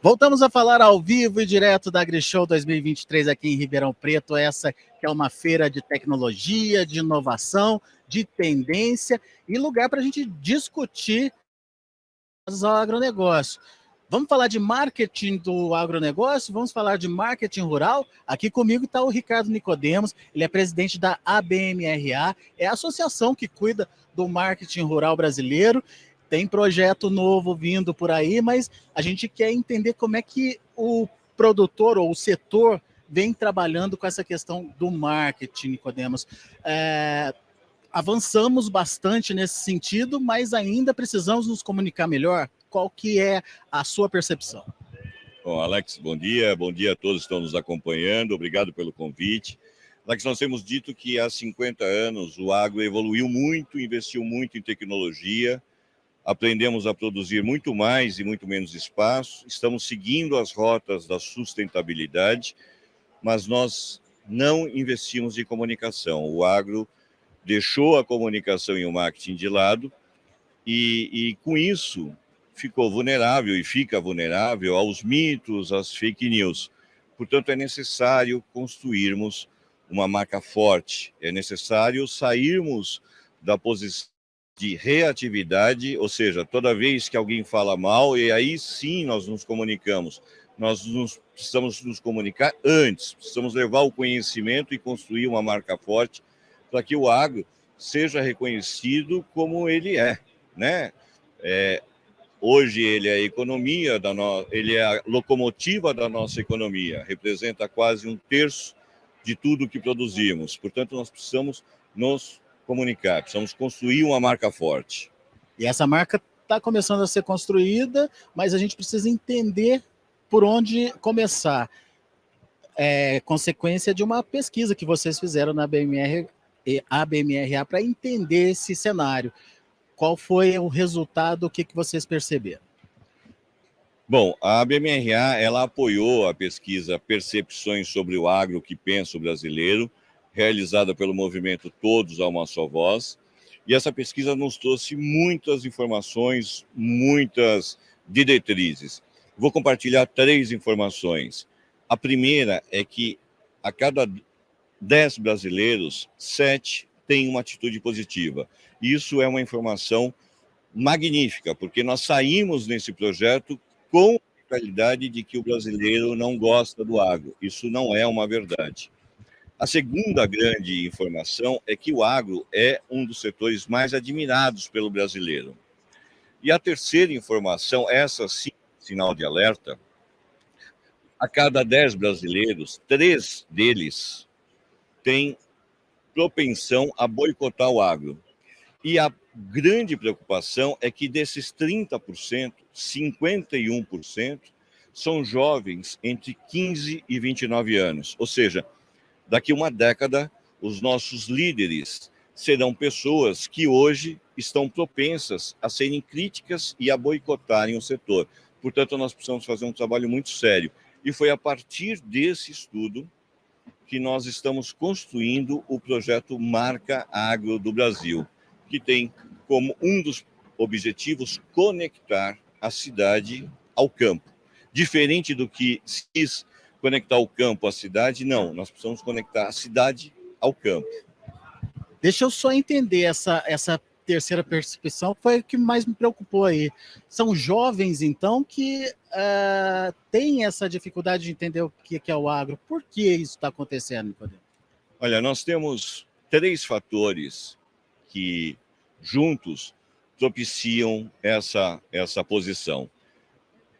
Voltamos a falar ao vivo e direto da AgriShow 2023 aqui em Ribeirão Preto, essa que é uma feira de tecnologia, de inovação, de tendência e lugar para a gente discutir o agronegócio. Vamos falar de marketing do agronegócio, vamos falar de marketing rural. Aqui comigo está o Ricardo Nicodemos, ele é presidente da ABMRA, é a associação que cuida do marketing rural brasileiro. Tem projeto novo vindo por aí, mas a gente quer entender como é que o produtor ou o setor vem trabalhando com essa questão do marketing, Nicodemos. Avançamos bastante nesse sentido, mas ainda precisamos nos comunicar melhor. Qual que é a sua percepção? Bom, Alex, bom dia a todos que estão nos acompanhando, obrigado pelo convite. Alex, nós temos dito que há 50 anos o agro evoluiu muito, investiu muito em tecnologia, aprendemos a produzir muito mais e muito menos espaço, estamos seguindo as rotas da sustentabilidade, mas nós não investimos em comunicação. O agro deixou a comunicação e o marketing de lado e com isso ficou vulnerável e fica vulnerável aos mitos, às fake news. Portanto, é necessário construirmos uma marca forte, é necessário sairmos da posição de reatividade, ou seja, toda vez que alguém fala mal, e aí sim nós nos comunicamos. Precisamos nos comunicar antes, precisamos levar o conhecimento e construir uma marca forte para que o agro seja reconhecido como ele é, né? Hoje ele é a economia ele é a locomotiva da nossa economia, representa quase 1/3 de tudo que produzimos. Portanto, nós precisamos nos comunicar, precisamos construir uma marca forte. E essa marca está começando a ser construída, mas a gente precisa entender por onde começar. É consequência de uma pesquisa que vocês fizeram na ABMRA para entender esse cenário. Qual foi o resultado, o que vocês perceberam? Bom, a ABMRA ela apoiou a pesquisa Percepções sobre o Agro que Pensa o Brasileiro, realizada pelo movimento Todos a uma Só Voz, e essa pesquisa nos trouxe muitas informações, muitas diretrizes. Vou compartilhar 3 informações. A primeira é que a cada 10 brasileiros, 7 têm uma atitude positiva. Isso é uma informação magnífica, porque nós saímos nesse projeto com a realidade de que o brasileiro não gosta do agro. Isso não é uma verdade. A segunda grande informação é que o agro é um dos setores mais admirados pelo brasileiro. E a terceira informação, essa sim, sinal de alerta, a cada 10 brasileiros, 3 deles têm propensão a boicotar o agro. E a grande preocupação é que desses 30%, 51% são jovens entre 15 e 29 anos. Ou seja, daqui uma década, os nossos líderes serão pessoas que hoje estão propensas a serem críticas e a boicotarem o setor. Portanto, nós precisamos fazer um trabalho muito sério. E foi a partir desse estudo que nós estamos construindo o projeto Marca Agro do Brasil, que tem como um dos objetivos conectar a cidade ao campo. Diferente do que se diz conectar o campo à cidade, não, nós precisamos conectar a cidade ao campo. Deixa eu só entender essa terceira percepção, que foi o que mais me preocupou aí. São jovens, então, que têm essa dificuldade de entender o que é o agro. Por que isso está acontecendo, Nicodemo? Olha, nós temos 3 fatores que, juntos, propiciam essa posição.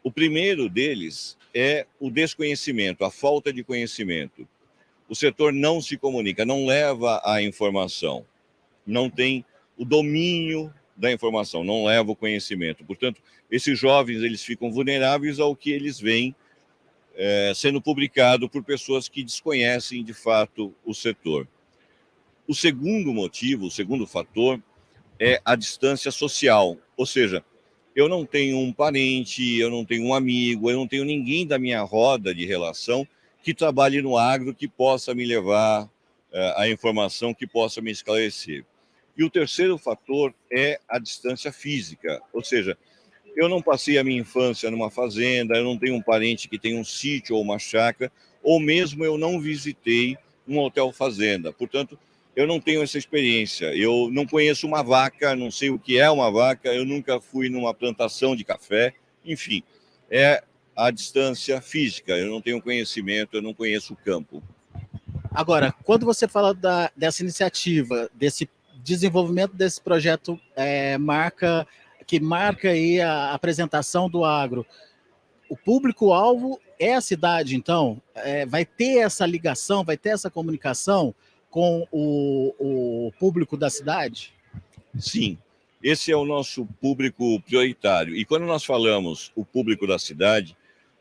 O primeiro deles é o desconhecimento, a falta de conhecimento. O setor não se comunica, não leva a informação, não tem o domínio da informação, não leva o conhecimento. Portanto, esses jovens eles ficam vulneráveis ao que eles veem sendo publicado por pessoas que desconhecem de fato o setor. O segundo motivo, o segundo fator, é a distância social, ou seja, eu não tenho um parente, eu não tenho um amigo, eu não tenho ninguém da minha roda de relação que trabalhe no agro, que possa me levar a informação, que possa me esclarecer. E o terceiro fator é a distância física, ou seja, Eu não passei a minha infância numa fazenda, eu não tenho um parente que tem um sítio ou uma chácara, ou mesmo eu não visitei um hotel fazenda. Portanto, eu não tenho essa experiência. Eu não conheço uma vaca, não sei o que é uma vaca, eu nunca fui numa plantação de café. Enfim, é a distância física. Eu não tenho conhecimento, eu não conheço o campo. Agora, quando você fala dessa iniciativa, desse desenvolvimento desse projeto que marca aí a apresentação do agro, o público-alvo é a cidade, então, vai ter essa ligação, vai ter essa comunicação com o público da cidade? Sim, esse é o nosso público prioritário. E quando nós falamos o público da cidade,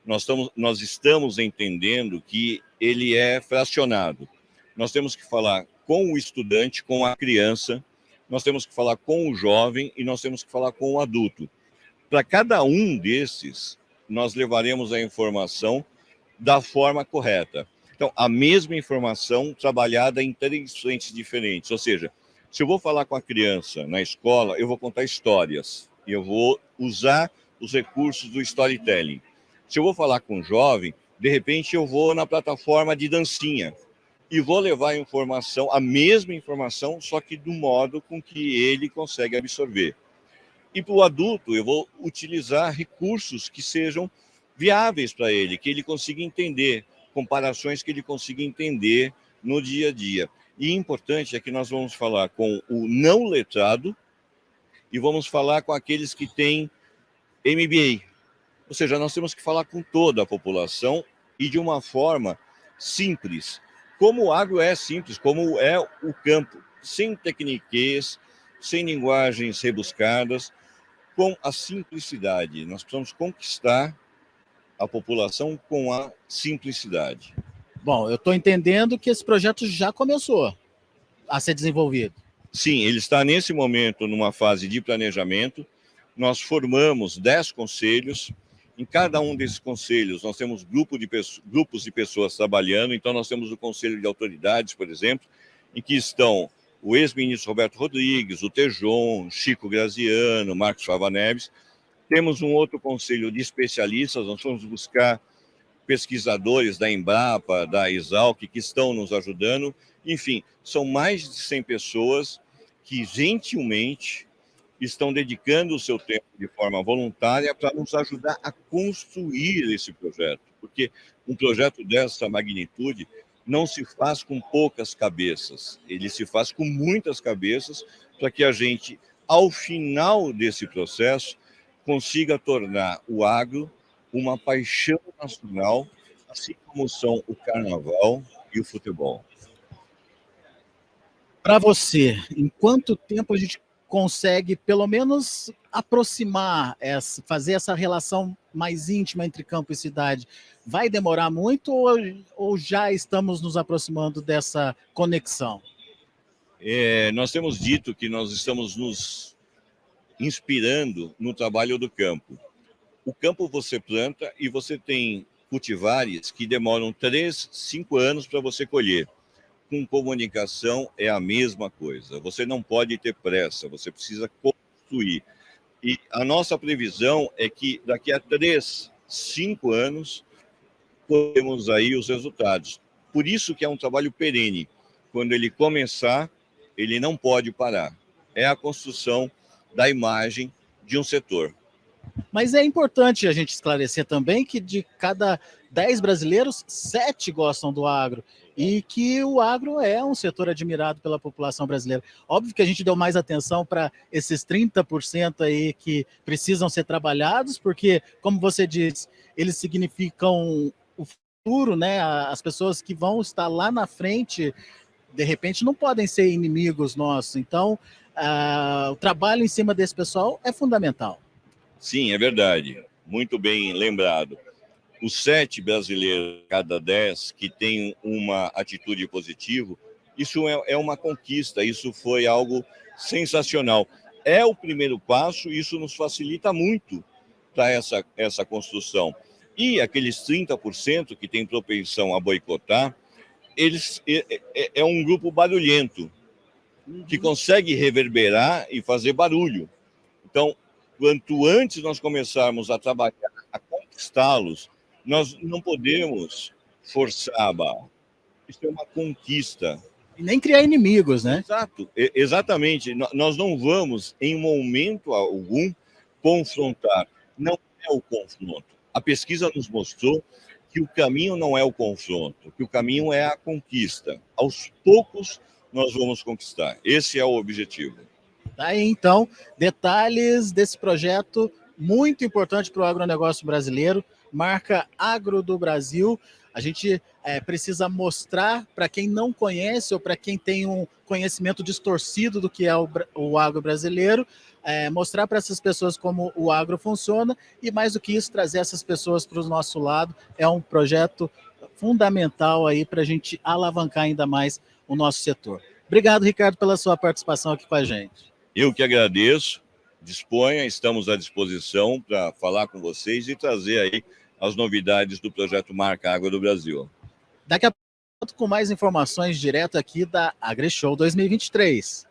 nós estamos entendendo que ele é fracionado. Nós temos que falar com o estudante, com a criança, nós temos que falar com o jovem e nós temos que falar com o adulto. Para cada um desses, nós levaremos a informação da forma correta. Então, a mesma informação trabalhada em três frentes diferentes. Ou seja, se eu vou falar com a criança na escola, eu vou contar histórias. E eu vou usar os recursos do storytelling. Se eu vou falar com o jovem, de repente eu vou na plataforma de dancinha e vou levar a informação, a mesma informação, só que do modo com que ele consegue absorver. E para o adulto, eu vou utilizar recursos que sejam viáveis para ele, que ele consiga entender, comparações que ele consiga entender no dia a dia. E importante é que nós vamos falar com o não letrado e vamos falar com aqueles que têm MBA. Ou seja, nós temos que falar com toda a população e de uma forma simples. Como o agro é simples, como é o campo, sem tecniquez, sem linguagens rebuscadas, com a simplicidade. Nós precisamos conquistar a população com a simplicidade. Bom, eu estou entendendo que esse projeto já começou a ser desenvolvido. Sim, ele está nesse momento numa fase de planejamento. Nós formamos 10 conselhos. Em cada um desses conselhos, nós temos grupos de pessoas trabalhando. Então, nós temos o Conselho de Autoridades, por exemplo, em que estão o ex-ministro Roberto Rodrigues, o Tejon, Chico Graziano, Marcos Fava Neves. Temos um outro conselho de especialistas, nós vamos buscar pesquisadores da Embrapa, da Exalc, que estão nos ajudando. Enfim, são mais de 100 pessoas que gentilmente estão dedicando o seu tempo de forma voluntária para nos ajudar a construir esse projeto. Porque um projeto dessa magnitude não se faz com poucas cabeças, ele se faz com muitas cabeças para que a gente, ao final desse processo, consiga tornar o agro uma paixão nacional, assim como são o carnaval e o futebol. Para você, em quanto tempo a gente consegue, pelo menos, aproximar, fazer essa relação mais íntima entre campo e cidade? Vai demorar muito ou já estamos nos aproximando dessa conexão? Nós temos dito que nós estamos nos inspirando no trabalho do campo. O campo você planta e você tem cultivares que demoram 3, 5 anos para você colher. Com comunicação é a mesma coisa. Você não pode ter pressa, você precisa construir. E a nossa previsão é que daqui a 3, 5 anos, temos aí os resultados. Por isso que é um trabalho perene. Quando ele começar, ele não pode parar. É a construção da imagem de um setor. Mas é importante a gente esclarecer também que de cada 10 brasileiros, 7 gostam do agro e que o agro é um setor admirado pela população brasileira. Óbvio que a gente deu mais atenção para esses 30% aí que precisam ser trabalhados, porque, como você diz, eles significam o futuro, né? As pessoas que vão estar lá na frente, de repente, não podem ser inimigos nossos. Então, o trabalho em cima desse pessoal é fundamental. Sim, é verdade. Muito bem lembrado. Os 7 brasileiros cada 10 que têm uma atitude positiva, isso é uma conquista, isso foi algo sensacional. É o primeiro passo, isso nos facilita muito para essa construção. E aqueles 30% que têm propensão a boicotar, eles é um grupo barulhento, que consegue reverberar e fazer barulho. Então, Quanto antes nós começarmos a trabalhar, a conquistá-los, nós não podemos forçar a barra. Isso é uma conquista. E nem criar inimigos, né? Exato, exatamente. Nós não vamos, em momento algum, confrontar. Não é o confronto. A pesquisa nos mostrou que o caminho não é o confronto, que o caminho é a conquista. Aos poucos, nós vamos conquistar. Esse é o objetivo. Tá aí, então, detalhes desse projeto muito importante para o agronegócio brasileiro, marca Agro do Brasil. A gente precisa mostrar para quem não conhece ou para quem tem um conhecimento distorcido do que é o agro brasileiro, mostrar para essas pessoas como o agro funciona e, mais do que isso, trazer essas pessoas para o nosso lado. É um projeto fundamental aí para a gente alavancar ainda mais o nosso setor. Obrigado, Ricardo, pela sua participação aqui com a gente. Eu que agradeço, disponha, estamos à disposição para falar com vocês e trazer aí as novidades do projeto Marca Água do Brasil. Daqui a pouco, com mais informações direto aqui da AgriShow 2023.